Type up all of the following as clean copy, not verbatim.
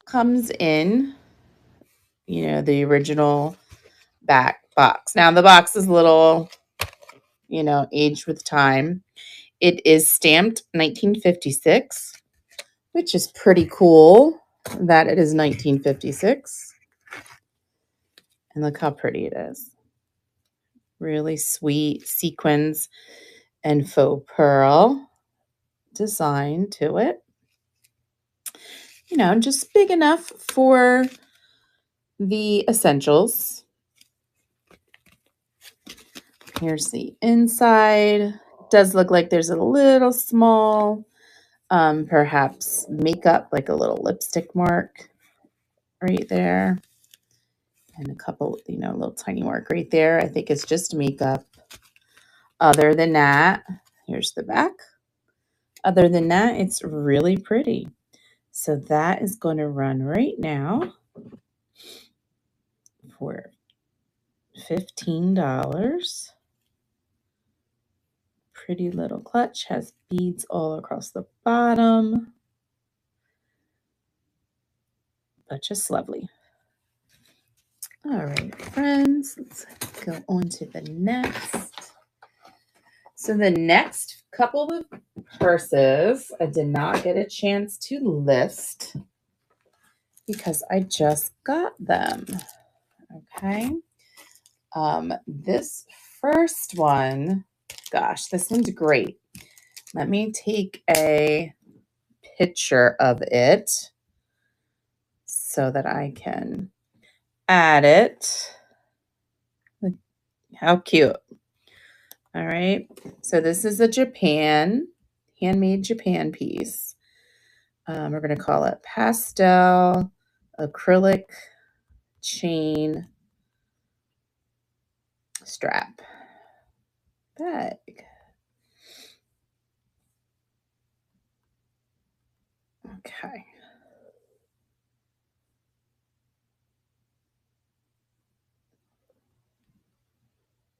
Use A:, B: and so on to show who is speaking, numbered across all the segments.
A: comes in, the original back box. Now the box is a little, aged with time. It is stamped 1956, which is pretty cool that it is 1956. And look how pretty it is. Really sweet sequins and faux pearl design to it. Just big enough for the essentials. Here's the inside. Does look like there's a little small, perhaps makeup, like a little lipstick mark right there. And a couple, little tiny mark right there. I think it's just makeup. Other than that, here's the back. Other than that, it's really pretty. So that is going to run right now for $15. Pretty little clutch, has beads all across the bottom, but just lovely. All right, friends, let's go on to the next. So the next couple of purses I did not get a chance to list because I just got them. Okay. This first one, gosh, this one's great. Let me take a picture of it so that I can add it. How cute. All right. So this is a handmade Japan piece. We're going to call it pastel acrylic chain strap bag. Okay.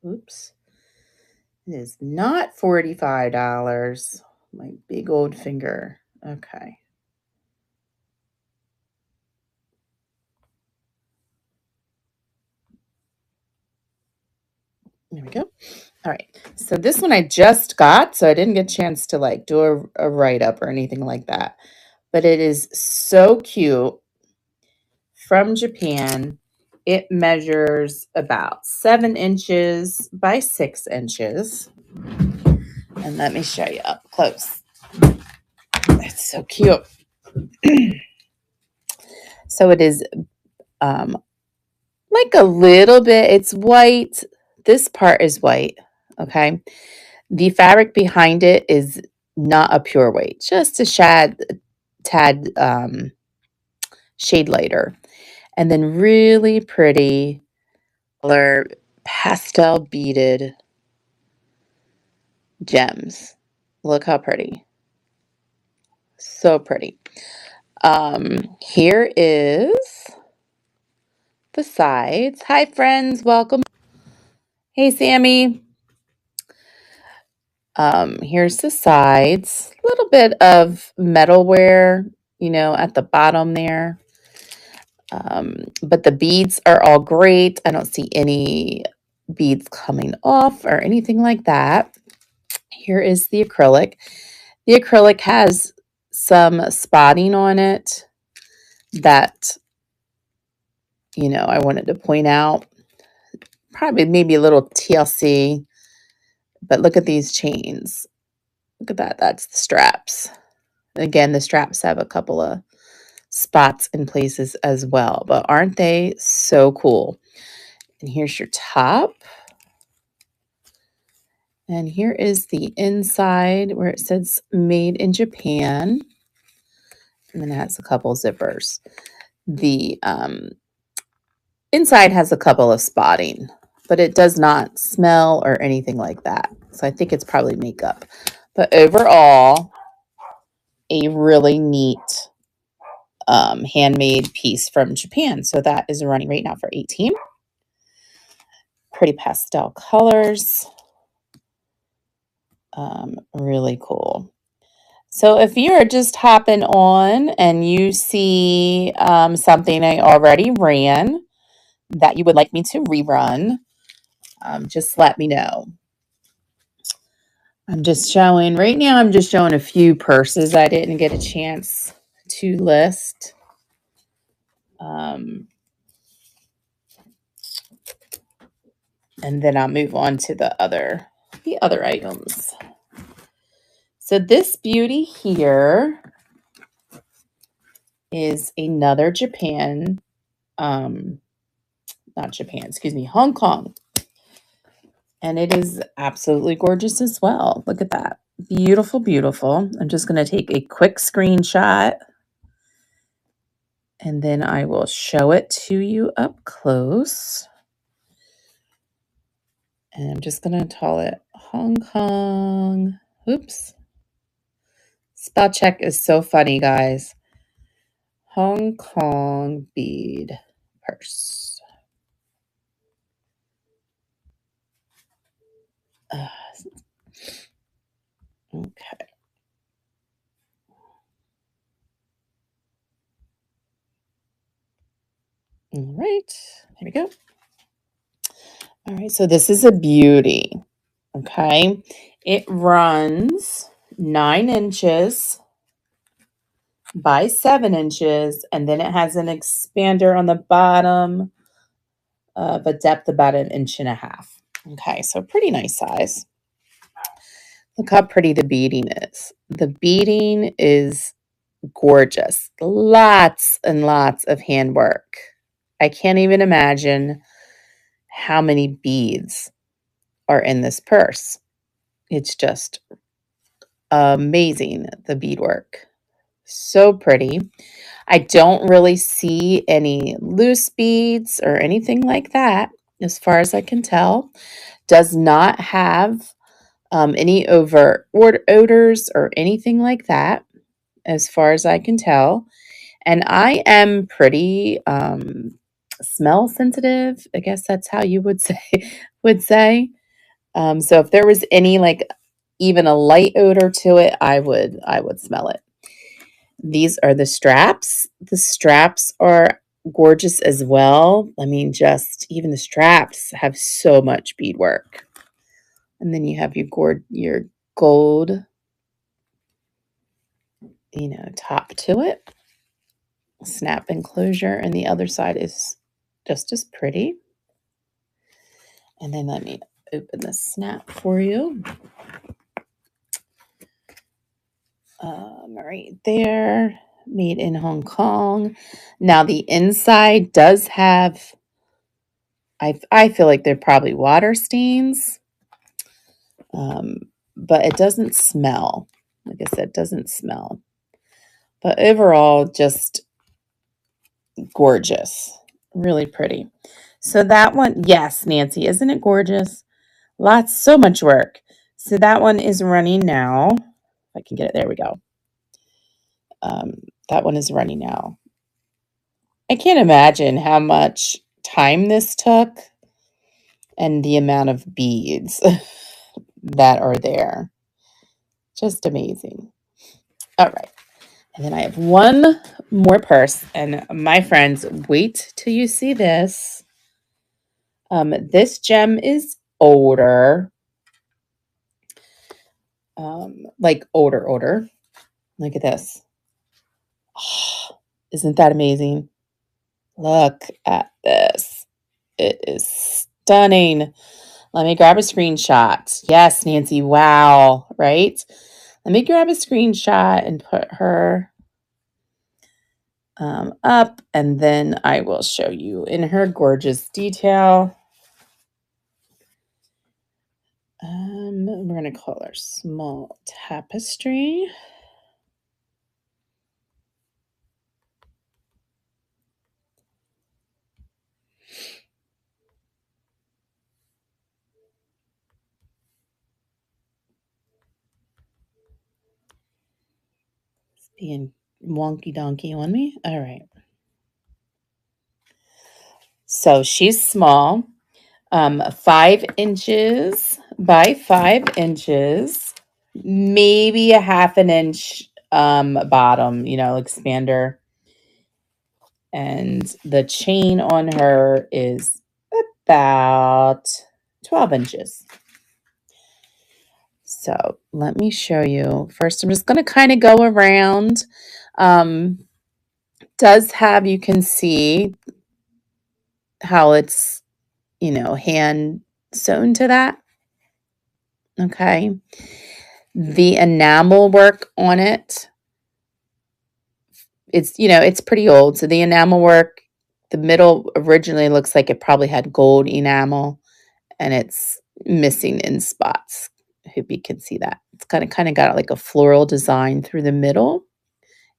A: Oops. It is not $45. My big old finger. Okay. There we go. All right. So this one I just got, so I didn't get a chance to do a write-up or anything like that. But it is so cute. From Japan. It measures about 7 inches by 6 inches. And let me show you up close. It's so cute. So it is like a little bit, it's white. This part is white, okay? The fabric behind it is not a pure white, just a tad shade lighter. And then really pretty color pastel beaded gems. Look how pretty. So pretty. Here is the sides. Hi, friends. Welcome. Hey, Sammy. Here's the sides. A little bit of metalware, at the bottom there. But the beads are all great. I don't see any beads coming off or anything like that. Here is the acrylic. The acrylic has some spotting on it that, I wanted to point out. Probably maybe a little TLC, but look at these chains. Look at that. That's the straps. Again, the straps have a couple of spots in places as well, but aren't they so cool? And here's your top. And here is the inside where it says made in Japan. And then it has a couple zippers. The inside has a couple of spotting, but it does not smell or anything like that. So I think it's probably makeup. But overall, a really neat handmade piece from Japan. So that is running right now for $18. Pretty pastel colors. Really cool. So if you're just hopping on and you see something I already ran that you would like me to rerun, just let me know. I'm just showing, right now I'm just showing a few purses I didn't get a chance to list. And then I'll move on to the other items. So this beauty here is another Japan, not Japan, excuse me, Hong Kong. And it is absolutely gorgeous as well. Look at that. Beautiful, beautiful. I'm just going to take a quick screenshot and then I will show it to you up close. And I'm just going to call it Hong Kong. Oops. Spell check is so funny, guys. Hong Kong bead purse. Okay. All right. Here we go. All right. So this is a beauty. Okay. It runs 9 inches by 7 inches, and then it has an expander on the bottom of a depth about 1.5 inches. Okay. So pretty nice size. Look how pretty the beading is. The beading is gorgeous. Lots and lots of handwork. I can't even imagine how many beads are in this purse. It's just amazing, the beadwork. So pretty. I don't really see any loose beads or anything like that, as far as I can tell. Does not have any overt odors or anything like that, as far as I can tell. And I am pretty smell sensitive. I guess that's how you would say. So if there was any like even a light odor to it, I would smell it. These are the straps. The straps are gorgeous as well. I mean, just even the straps have so much beadwork. And then you have your gold, top to it. Snap enclosure, and the other side is just as pretty. And then let me open the snap for you. Right there, made in Hong Kong. Now the inside does have, I feel like they're probably water stains, but it doesn't smell. Like I said, it doesn't smell. But overall, just gorgeous. Really pretty. So that one, yes, Nancy, isn't it gorgeous? So much work. So that one is running now. If I can get it, there we go. That one is running now. I can't imagine how much time this took and the amount of beads that are there. Just amazing. All right. And then I have one more purse. And my friends, wait till you see this. This gem is older. Like older. Look at this. Oh, isn't that amazing? Look at this. It is stunning. Let me grab a screenshot. Yes, Nancy. Wow. Right? Let me grab a screenshot and put her up, and then I will show you in her gorgeous detail. We're going to call her Small Tapestry. It's being wonky donkey on me. All right. So she's small, 5 inches by 5 inches. maybe a 1/2 inch bottom, expander. And the chain on her is about 12 inches. So let me show you. First, I'm just going to kind of go around. Does have, you can see how it's, hand sewn to that. Okay. The enamel work on it, it's pretty old. So the enamel work, the middle originally looks like it probably had gold enamel, and it's missing in spots. I hope you can see that. It's kind of got like a floral design through the middle,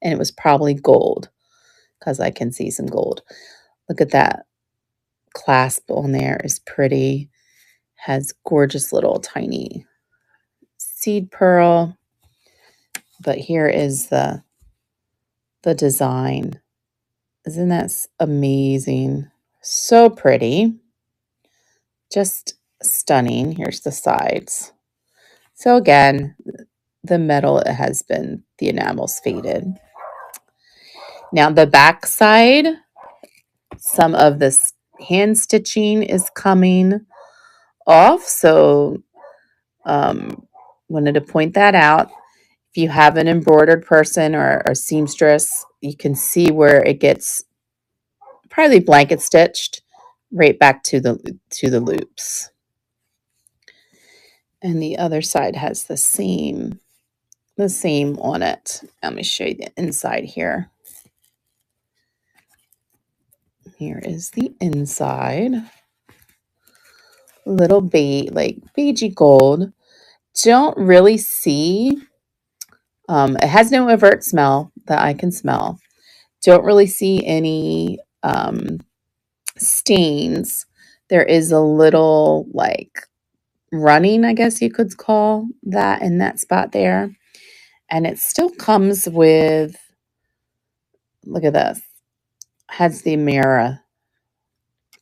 A: and it was probably gold because I can see some gold. Look at that clasp on there is pretty. Has gorgeous little tiny seed pearl. But here is the design. Isn't that amazing? So pretty. Just stunning. Here's the sides. So again, the metal has been, the enamel's faded. Now the back side, some of this hand stitching is coming off. So wanted to point that out. If you have an embroidered person or a seamstress, you can see where it gets probably blanket stitched right back to the loops. And the other side has the same on it. Let me show you the inside here. Here is the inside. Little beigey gold. Don't really see. It has no overt smell that I can smell. Don't really see any stains. There is a little like running, I guess you could call that, in that spot there. And it still comes with, look at this, has the mirror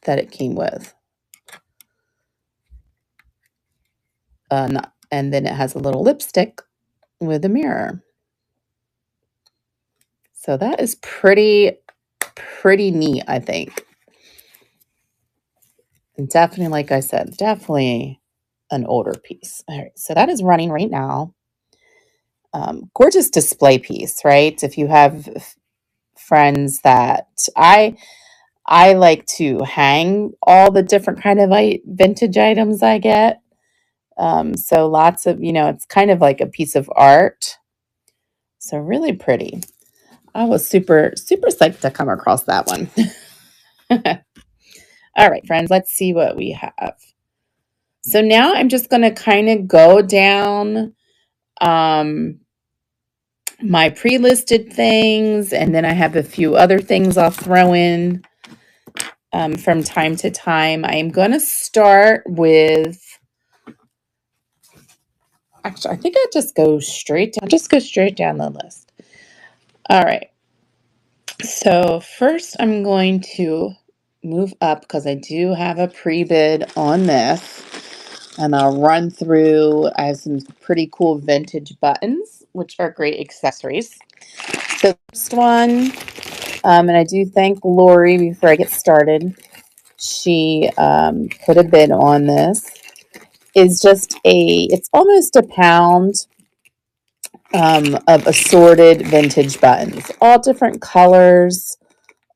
A: that it came with. And then it has a little lipstick with a mirror. So that is pretty neat, I think. And definitely, like I said, definitely an older piece. All right, so that is running right now. Gorgeous display piece, right? If you have friends that I like to hang all the different kind of vintage items I get. So lots of, it's kind of like a piece of art. So really pretty. I was super psyched to come across that one. All right, friends, let's see what we have. So now I'm just going to kind of go down my pre-listed things, and then I have a few other things I'll throw in from time to time. I am going to start with, actually, I think I'll just go straight down the list. All right. So first I'm going to move up because I do have a pre-bid on this. And I'll run through. I have some pretty cool vintage buttons, which are great accessories. So the first one, and I do thank Lori before I get started. She put a bid on this. Is just it's almost a pound of assorted vintage buttons, all different colors,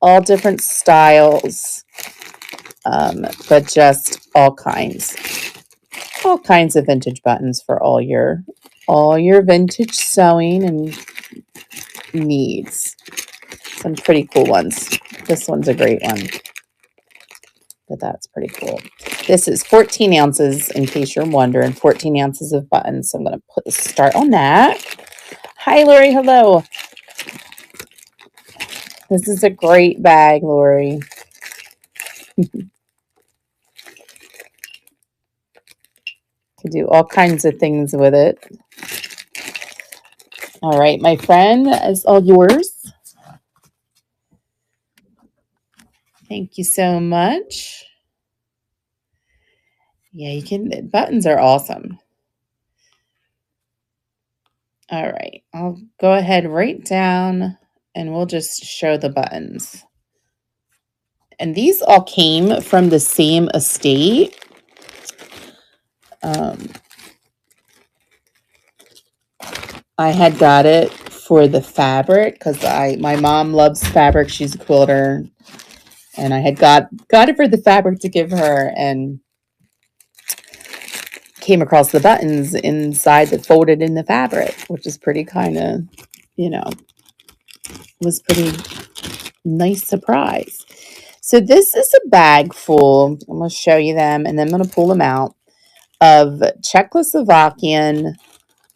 A: all different styles, but just all kinds of vintage buttons for all your vintage sewing and needs. Some pretty cool ones. This one's a great one, but that's pretty cool. This is 14 ounces, in case you're wondering, 14 ounces of buttons. So I'm going to put the start on that. Hi, Lori. Hello. This is a great bag, Lori. To do all kinds of things with it. All right, my friend, is all yours. Thank you so much. Yeah, buttons are awesome. All right, I'll go ahead right down and we'll just show the buttons. And these all came from the same estate. I had got it for the fabric because my mom loves fabric. She's a quilter, and I had got it for the fabric to give her, and came across the buttons inside that folded in the fabric, which is pretty kind of, was pretty nice surprise. So this is a bag full. I'm going to show you them, and then I'm going to pull them out of Czechoslovakian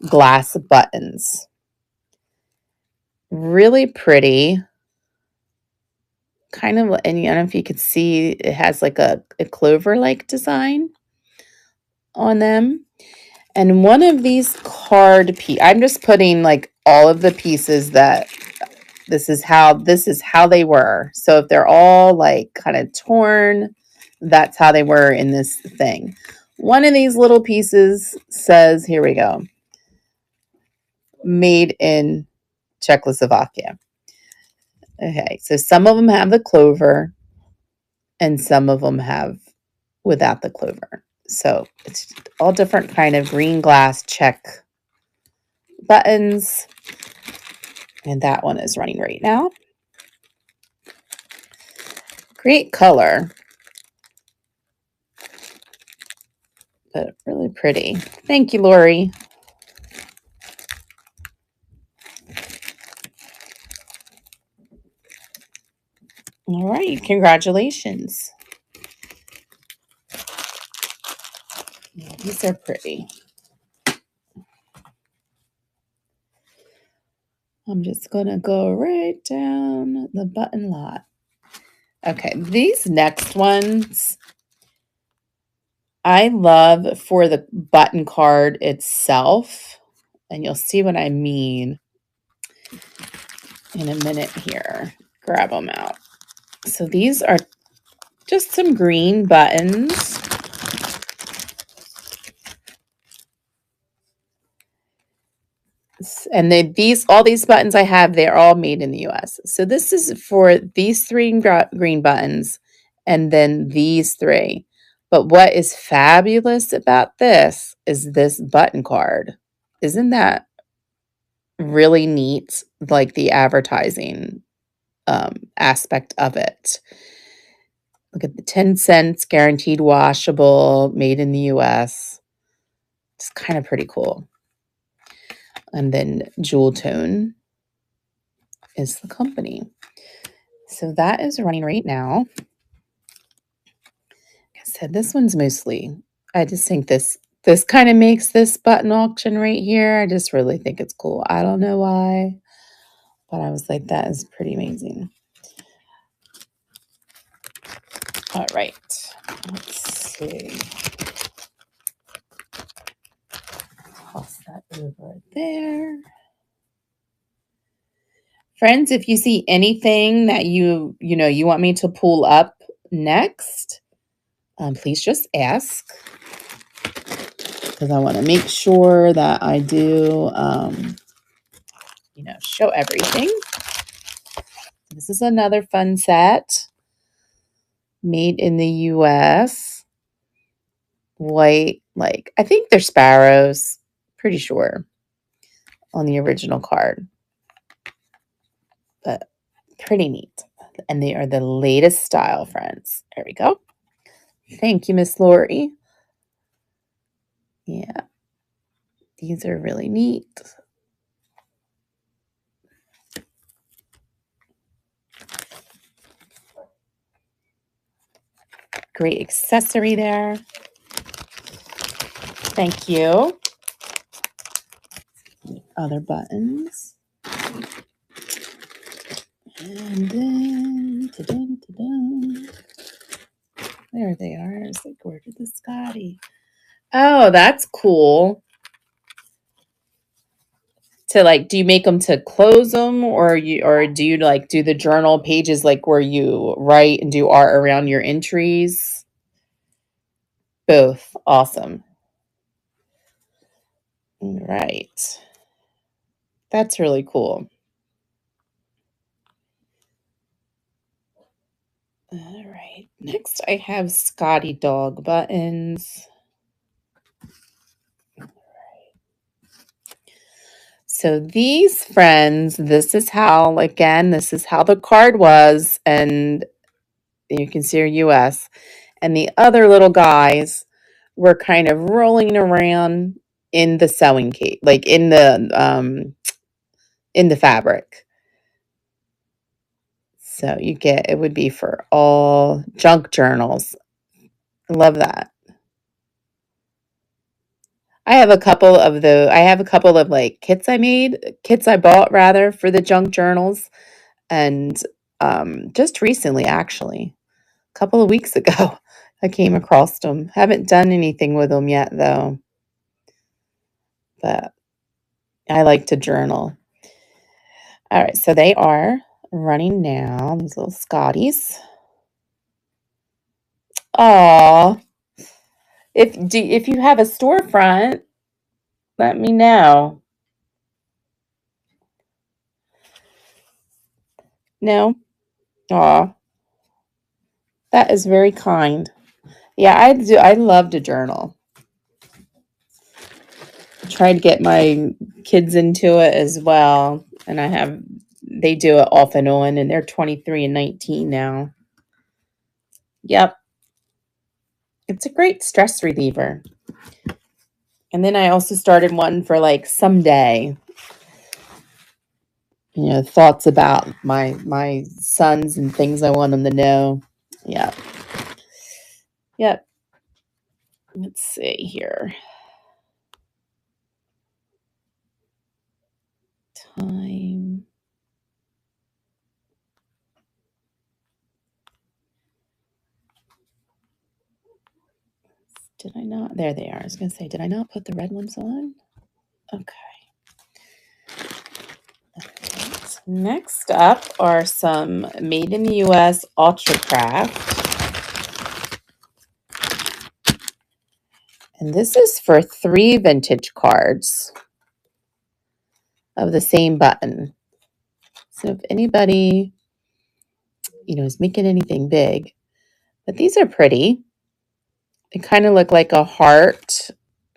A: glass buttons. Really pretty. Kind of, and I don't know if you could see, it has like a clover-like design on them. And one of these card pieces, I'm just putting like all of the pieces that this is how they were. So if they're all like kind of torn, that's how they were in this thing. One of these little pieces says, here we go, made in Czechoslovakia. Okay, so some of them have the clover and some of them have without the clover. So it's all different kind of green glass Czech buttons. And that one is running right now. Great color, but really pretty. Thank you, Lori. All right, congratulations. Yeah, these are pretty. I'm just going to go right down the button lot. Okay, these next ones I love for the button card itself, and you'll see what I mean in a minute here. Grab them out. So these are just some green buttons. And all these buttons I have, they're all made in the US. So this is for these three green buttons and then these three. But what is fabulous about this is this button card. Isn't that really neat? Like the advertising aspect of it. Look at the 10 cents, guaranteed washable, made in the US. It's kind of pretty cool. And then Jewel Tone is the company. So that is running right now. Like I said, this one's mostly, I just think this kind of makes this button auction right here. I just really think it's cool. I don't know why, but I was like, that is pretty amazing. All right, let's see. Toss that over there. Friends, if you see anything that you want me to pull up next, please just ask, because I want to make sure that I do, show everything. This is another fun set made in the US. White, like, I think they're sparrows, pretty sure, on the original card. But pretty neat. And they are the latest style, friends. There we go. Thank you, Miss Lori. Yeah. These are really neat. Great accessory there. Thank you. Other buttons. And then, there they are. It's like, where did the Scotty? Oh, that's cool. To like, do you make them to close them, or do you like do the journal pages like where you write and do art around your entries? Both. Awesome. All right. That's really cool. All right. Next, I have Scotty dog buttons. So these friends, this is how the card was, and you can see our US. And the other little guys were kind of rolling around in the sewing case, like in the fabric. So it would be for all junk journals. I love that. I have a couple of like kits I bought rather for the junk journals. And just recently, actually, a couple of weeks ago, I came across them. Haven't done anything with them yet though, but I like to journal. All right, so they are running now, these little Scotties. Aw. If you have a storefront, let me know. No? Aw. That is very kind. Yeah, I love to journal. I try to get my kids into it as well. And they do it off and on, and they're 23 and 19 now. Yep. It's a great stress reliever. And then I also started one for like someday. Thoughts about my sons and things I want them to know. Yeah. Yep. Let's see here. Time. Did I not? There they are. I was going to say, did I not put the red ones on? Okay. Right. Next up are some Made in the US Ultra Craft. And this is for 3 vintage cards of the same button. So if anybody, is making anything big, but these are pretty. They kind of look like a heart,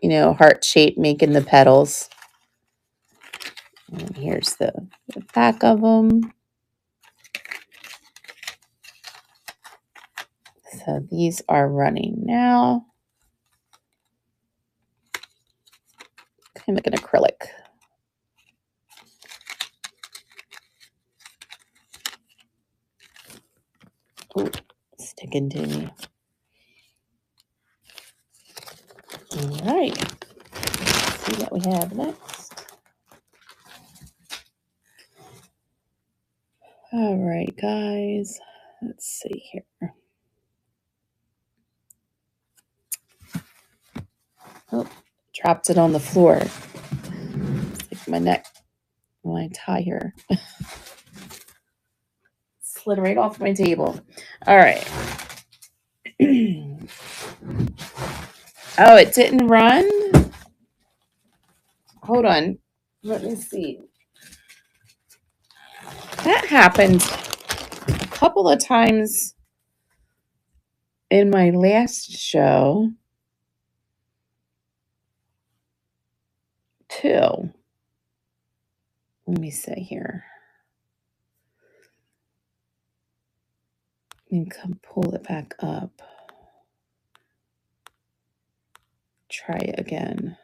A: heart shape making the petals. And here's the back of them. So these are running now. Kind of like an acrylic. Ooh, sticking to me. All right. Let's see what we have next. All right, guys. Let's see here. Oh, dropped it on the floor. It's like my neck, my tie here. Slid right off my table. All right. Oh, it didn't run? Hold on. Let me see. That happened a couple of times in my last show, too. Let me see here. Let me come pull it back up. Try it again.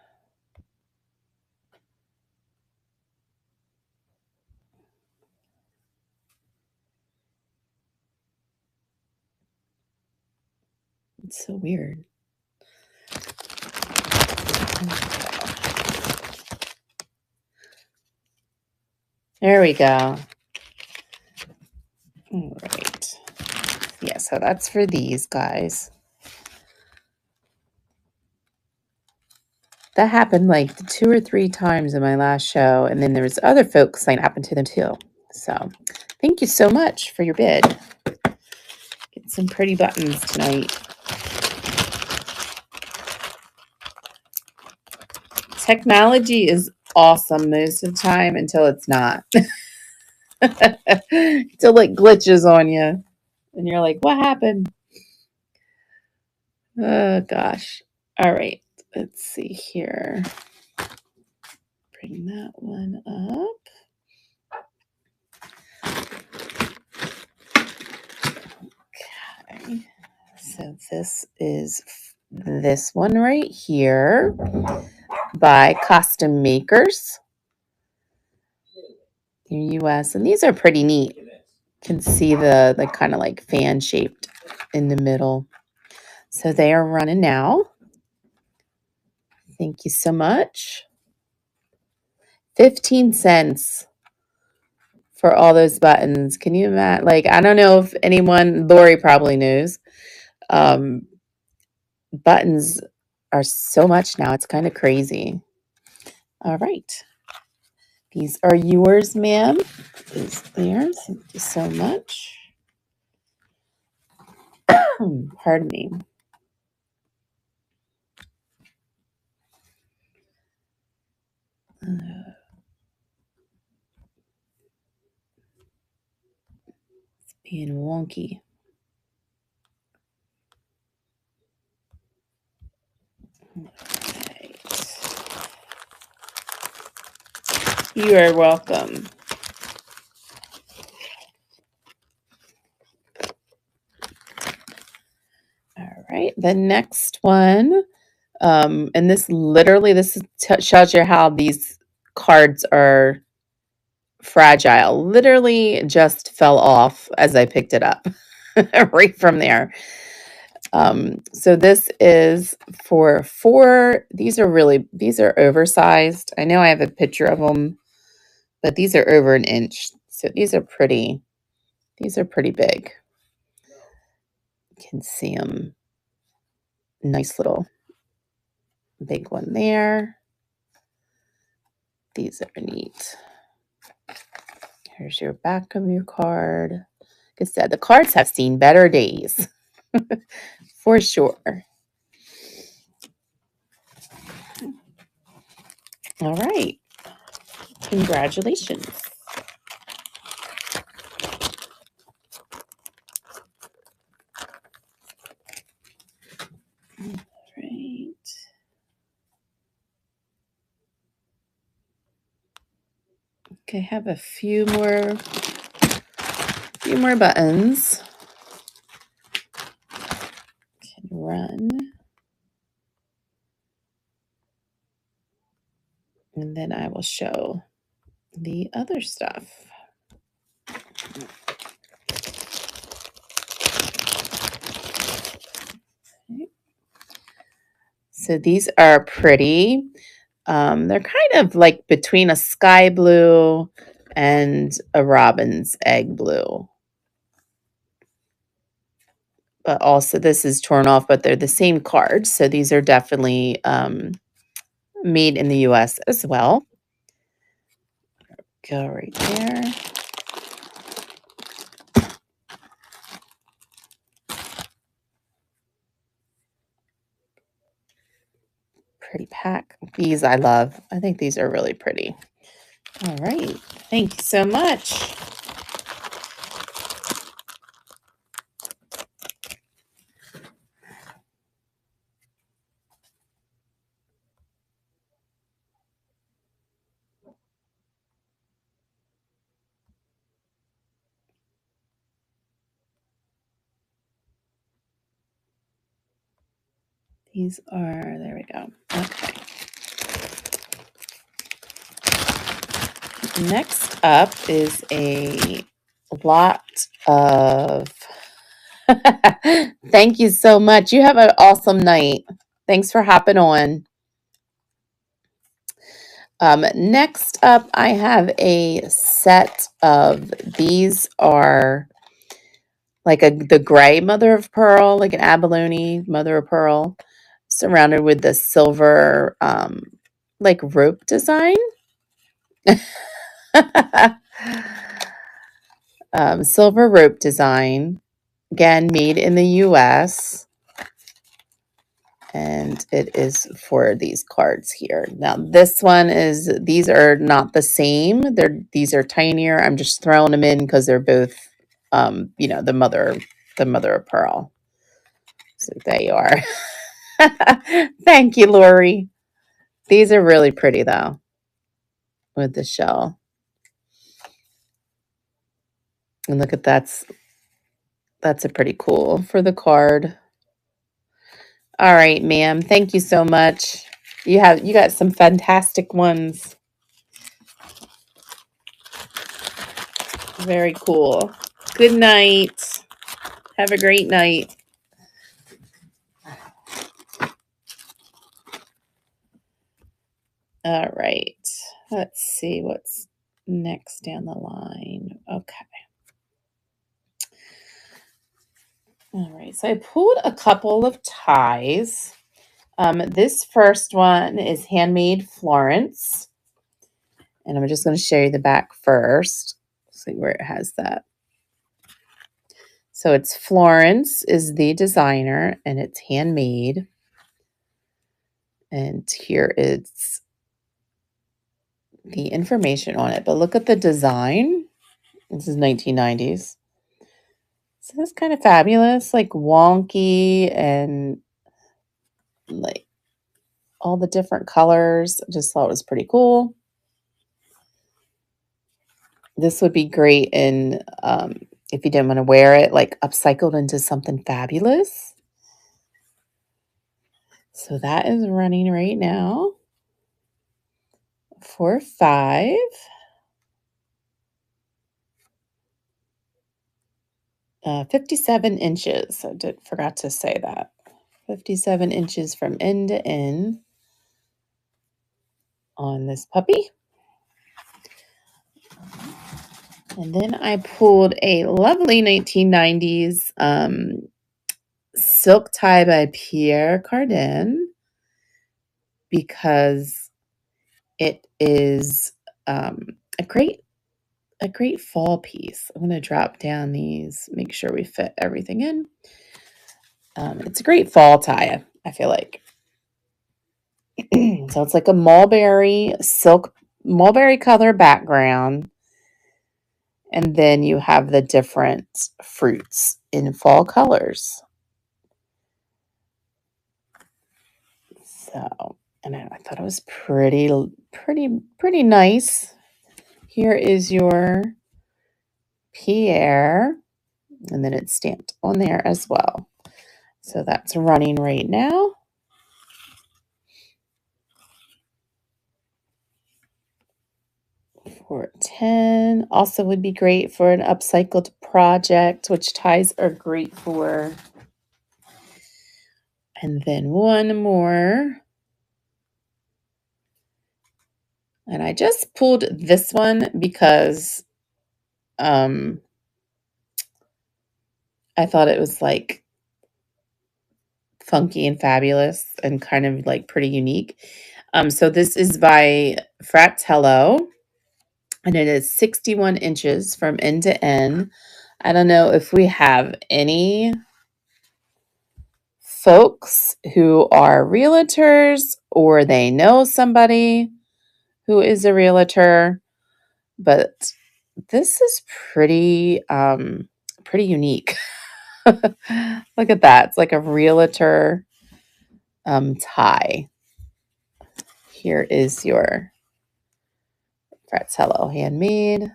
A: It's so weird. There we go. All right. Yeah, so that's for these guys. That happened like 2 or 3 times in my last show, and then there was other folks that happened to them too. So thank you so much for your bid. Get some pretty buttons tonight. Technology is awesome most of the time until it's not. Until it glitches on you. And you're like, what happened? Oh, gosh. All right. Let's see here. Bring that one up. Okay. So this is this one right here by Costume Makers in the US. And these are pretty neat. You can see the like kind of like fan shaped in the middle. So they are running now. Thank you so much. 15 cents for all those buttons. Can you imagine? Like, I don't know if anyone, Lori probably knows. Buttons are so much now. It's kind of crazy. All right. These are yours, ma'am. Is there. Thank you so much. Pardon me. It's being wonky. Right. You are welcome. All right. The next one, and this literally, this shows you how these cards are fragile. Literally just fell off as I picked it up right from there. So this is for 4. These are oversized. I know I have a picture of them, but these are over an inch. So these are pretty big. You can see them. Nice little big one there. These are neat. Here's your back of your card. Like I said, the cards have seen better days. For sure. All right. Congratulations. All right. Okay, have a few more buttons. Can run. And then I will show the other stuff. Okay. So these are pretty. They're kind of like between a sky blue and a robin's egg blue. But also this is torn off, but they're the same cards. So these are definitely made in the US as well. Go right there. Pretty pack. These I love. I think these are really pretty. All right. Thank you so much. These are, there we go. Okay. Next up is a lot of, thank you so much. You have an awesome night. Thanks for hopping on. Next up, I have a set of, these are like the gray mother of pearl, like an abalone mother of pearl, surrounded with the silver, like rope design. Silver rope design, again, made in the US. And it is for these cards here. Now this one is, these are not the same. These are tinier. I'm just throwing them in because they're both, you know, the mother of pearl. So there you are. Thank you, Lori. These are really pretty though with the shell. And look at that's a pretty cool for the card. All right, ma'am. Thank you so much. You got some fantastic ones. Very cool. Good night. Have a great night. All right. Let's see what's next down the line. Okay. All right. So I pulled a couple of ties. This first one is Handmade Florence. And I'm just going to show you the back first. See where it has that. So it's Florence is the designer and it's handmade. And here is the information on it. But look at the design. This is 1990s. So it's kind of fabulous, like wonky and like all the different colors. I just thought it was pretty cool. This would be great in if you didn't want to wear it, like upcycled into something fabulous. So that is running right now for $5. 57 inches. I forgot to say that. 57 inches from end to end on this puppy. And then I pulled a lovely 1990s silk tie by Pierre Cardin because it is a great fall piece. I'm going to drop down these, make sure we fit everything in. It's a great fall tie, I feel like. So it's like a mulberry color background. And then you have the different fruits in fall colors. So, and I thought it was pretty nice. Here is your Pierre, and then it's stamped on there as well. So that's running right now. For $10. Also would be great for an upcycled project, which ties are great for. And then one more. And I just pulled this one because I thought it was like funky and fabulous and kind of like pretty unique. So this is by Fratello. And it is 61 inches from end to end. I don't know if we have any folks who are realtors or they know somebody who is a realtor, but this is pretty unique. Look at that. It's like a realtor tie. Here is your Fratello handmade.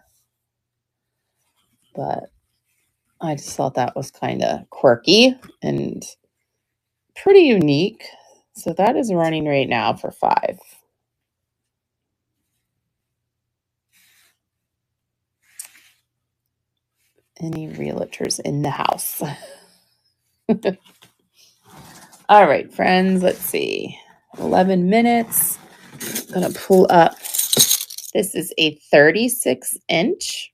A: But I just thought that was kind of quirky and pretty unique. So that is running right now for $5. Any realtors in the house? All right, friends, let's see. 11 minutes. I'm going to pull up. This is a 36-inch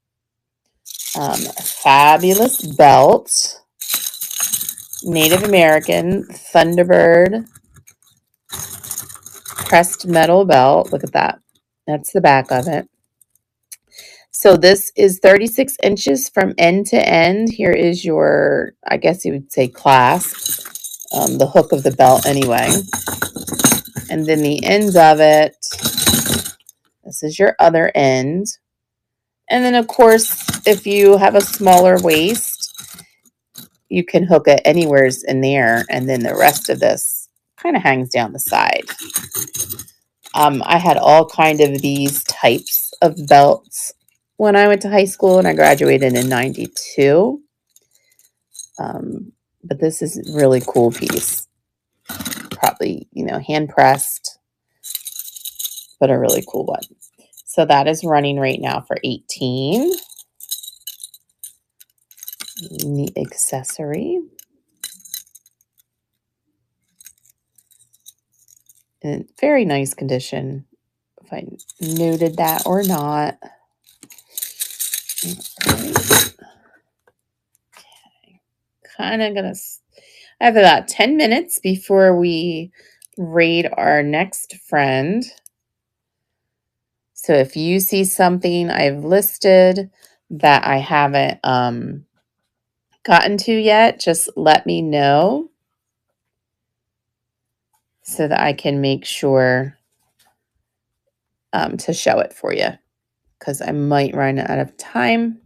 A: fabulous belt. Native American Thunderbird pressed metal belt. Look at that. That's the back of it. So this is 36 inches from end to end. Here is your, I guess you would say, clasp. the hook of the belt anyway. And then the ends of it, this is your other end. And then, of course, if you have a smaller waist, you can hook it anywhere in there. And then the rest of this kind of hangs down the side. I had all kind of these types of belts when I went to high school, and I graduated in 92. But this is a really cool piece. Probably, hand pressed, but a really cool one. So that is running right now for 18. Neat accessory. In very nice condition, if I noted that or not. Okay. Kind of gonna, I have about 10 minutes before we raid our next friend. So if you see something I've listed that I haven't gotten to yet, just let me know so that I can make sure to show it for you, because I might run out of time.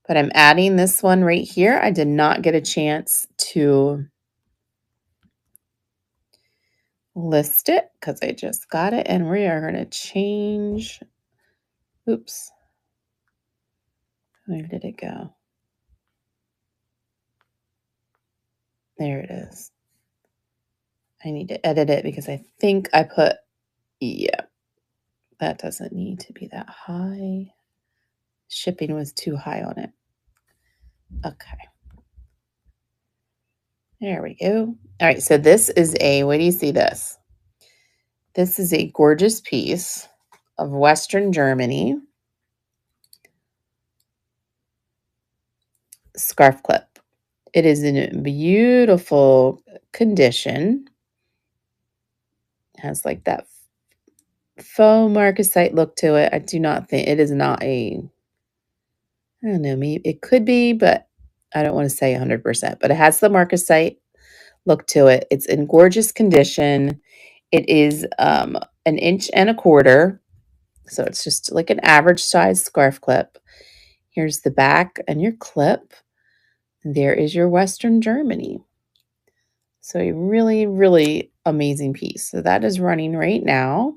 A: But I'm adding this one right here. I did not get a chance to list it because I just got it, and we are going to change. Oops. Where did it go? There it is. I need to edit it because I think I put, yeah, that doesn't need to be that high. Shipping was too high on it. Okay. There we go. All right, so this is what do you see this? This is a gorgeous piece of Western Germany scarf clip. It is in beautiful condition. It has like that faux marcasite look to it. I do not think it is not I don't know, maybe it could be, but I don't want to say 100%, but it has the marcasite look to it. It's in gorgeous condition. It is an 1.25 inches. So it's just like an average size scarf clip. Here's the back and your clip. There is your Western Germany. So a really, really amazing piece. So that is running right now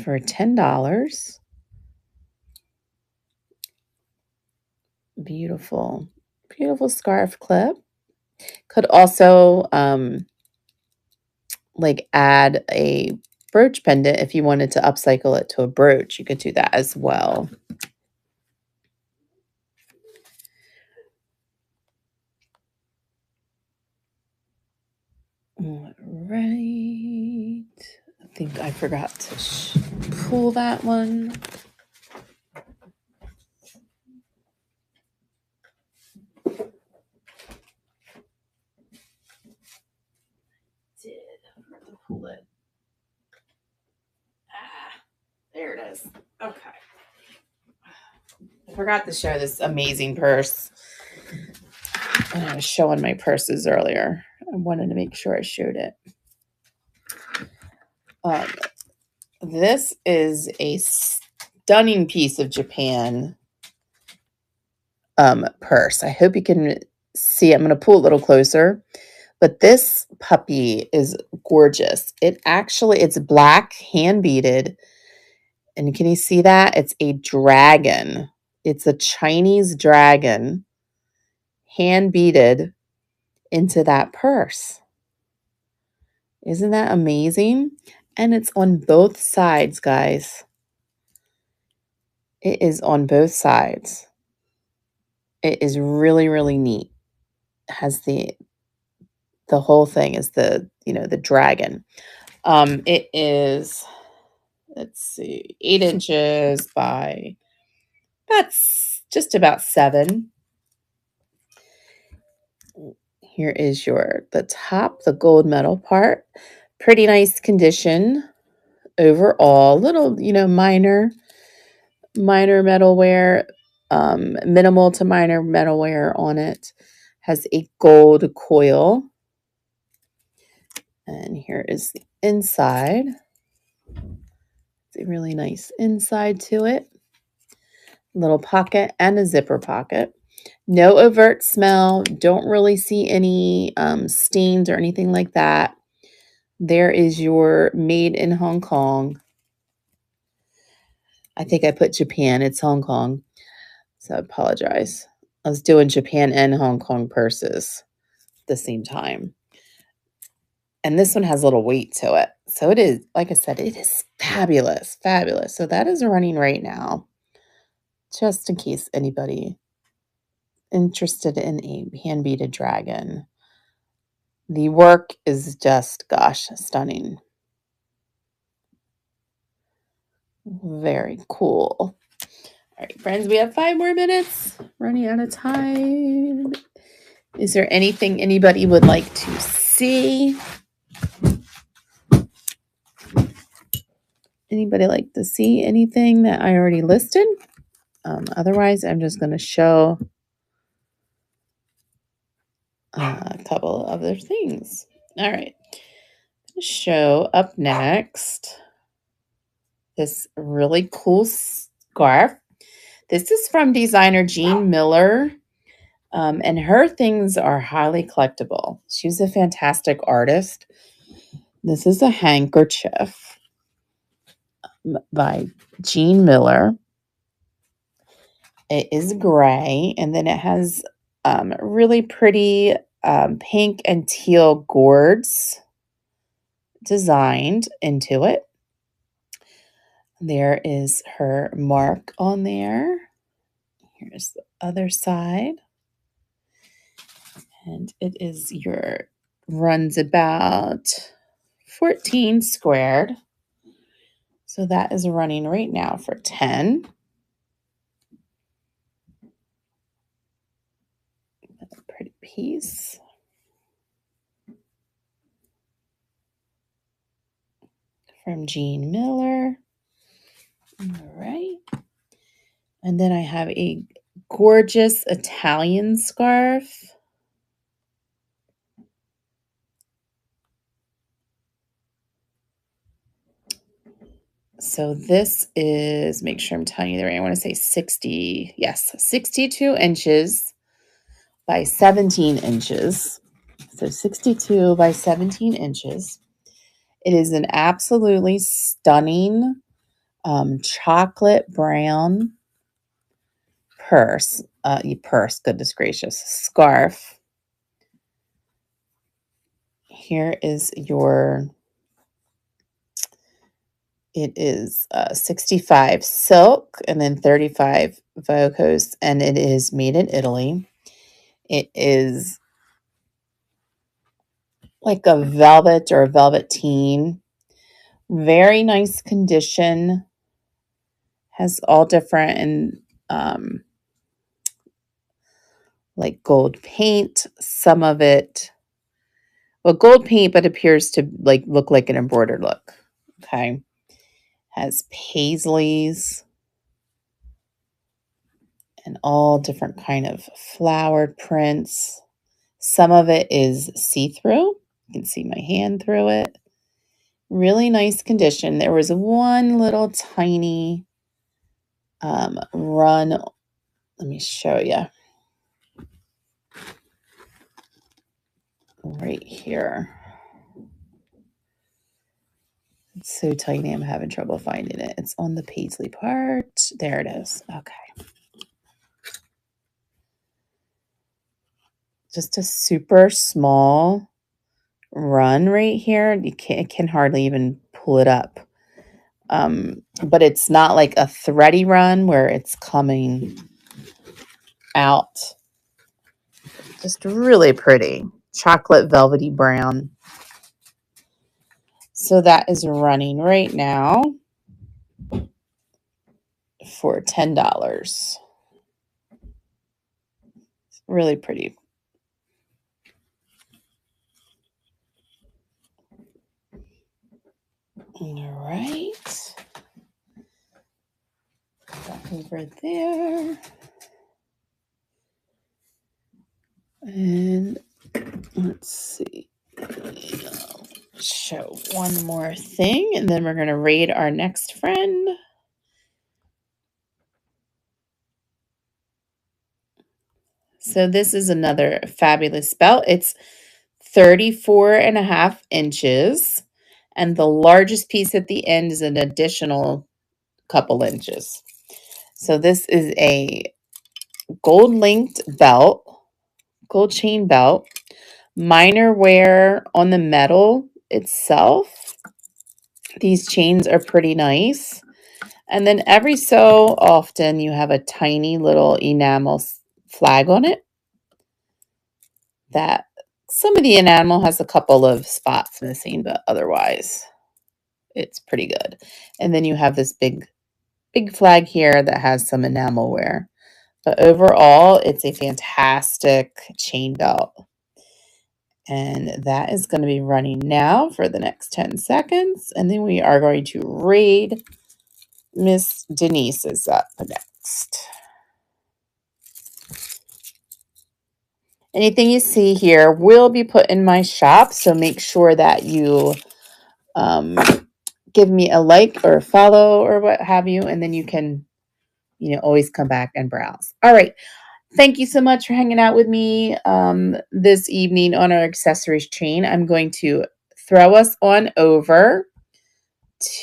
A: for $10. Beautiful, beautiful scarf clip. Could also like add a brooch pendant if you wanted to upcycle it to a brooch. You could do that as well. All right. I think I forgot to pull that one. Pull it. There it is. Okay. I forgot to show this amazing purse. And I was showing my purses earlier. I wanted to make sure I showed it. This is a stunning piece of Japan purse. I hope you can see. I'm going to pull it a little closer. But this puppy is gorgeous. It's black, hand beaded. And can you see that? It's a dragon. It's a Chinese dragon, hand beaded into that purse. Isn't that amazing? And it's on both sides, guys. It is on both sides. It is really, really neat. It has the whole thing is the dragon. It is, let's see, 8 inches by that's just about 7. Here is the top, the gold metal part. Pretty nice condition overall. Little, minor metal wear, minimal to minor metal wear on it. Has a gold coil. And here is the inside. It's a really nice inside to it. Little pocket and a zipper pocket. No overt smell. Don't really see any stains or anything like that. There is your made in Hong Kong. I think I put Japan. It's Hong Kong. So I apologize. I was doing Japan and Hong Kong purses at the same time. And this one has a little weight to it. So it is, like I said, it is fabulous, fabulous. So that is running right now, just in case anybody interested in a hand-beaded dragon. The work is just, gosh, stunning. Very cool. All right, friends, we have 5 more minutes. Running out of time. Is there anything anybody would like to see? Anybody like to see anything that I already listed? Otherwise, I'm just going to show a couple of other things. All right. Show up next this really cool scarf. This is from designer Jean Miller, and her things are highly collectible. She's a fantastic artist. This is a handkerchief by Jean Miller. It is gray, and then it has really pretty pink and teal gourds designed into it. There is her mark on there. Here's the other side. And it is runs about 14 squared. So that is running right now for 10. That's a pretty piece. From Jean Miller. All right. And then I have a gorgeous Italian scarf. So this is, make sure I'm telling you the right, I want to say 62 inches by 17 inches. So 62 by 17 inches. It is an absolutely stunning chocolate brown goodness gracious, scarf. Here is it is 65 silk and then 35 viscose, and it is made in Italy. It is like a velvet or a velveteen. Very nice condition. Has all different and like gold paint. Some of it, well, gold paint, but appears to look like an embroidered look. Okay. Has paisleys and all different kind of flowered prints. Some of it is see-through. You can see my hand through it. Really nice condition. There was one little tiny run. Let me show you. Right here. It's so tiny, I'm having trouble finding it. It's on the paisley part. There it is. Okay. Just a super small run right here. It can hardly even pull it up. But it's not like a thready run where it's coming out. Just really pretty. Chocolate velvety brown. So that is running right now for $10. It's really pretty. All right. Back over there. And let's see. I'll show one more thing, and then we're going to raid our next friend. So this is another fabulous belt. It's 34.5 inches, and the largest piece at the end is an additional couple inches. So this is a gold linked belt, gold chain belt, minor wear on the metal itself. These chains are pretty nice. And then every so often you have a tiny little enamel flag on it. That some of the enamel has a couple of spots missing, but otherwise it's pretty good. And then you have this big flag here that has some enamel wear. But overall, it's a fantastic chain belt. And that is going to be running now for the next 10 seconds. And then we are going to raid Miss Denise is up next. Anything you see here will be put in my shop, so make sure that you give me a like or a follow or what have you, and then you can, always come back and browse. All right. Thank you so much for hanging out with me this evening on our accessories chain. I'm going to throw us on over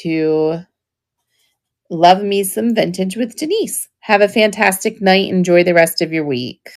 A: to Love Me Some Vintage with Denise. Have a fantastic night. Enjoy the rest of your week.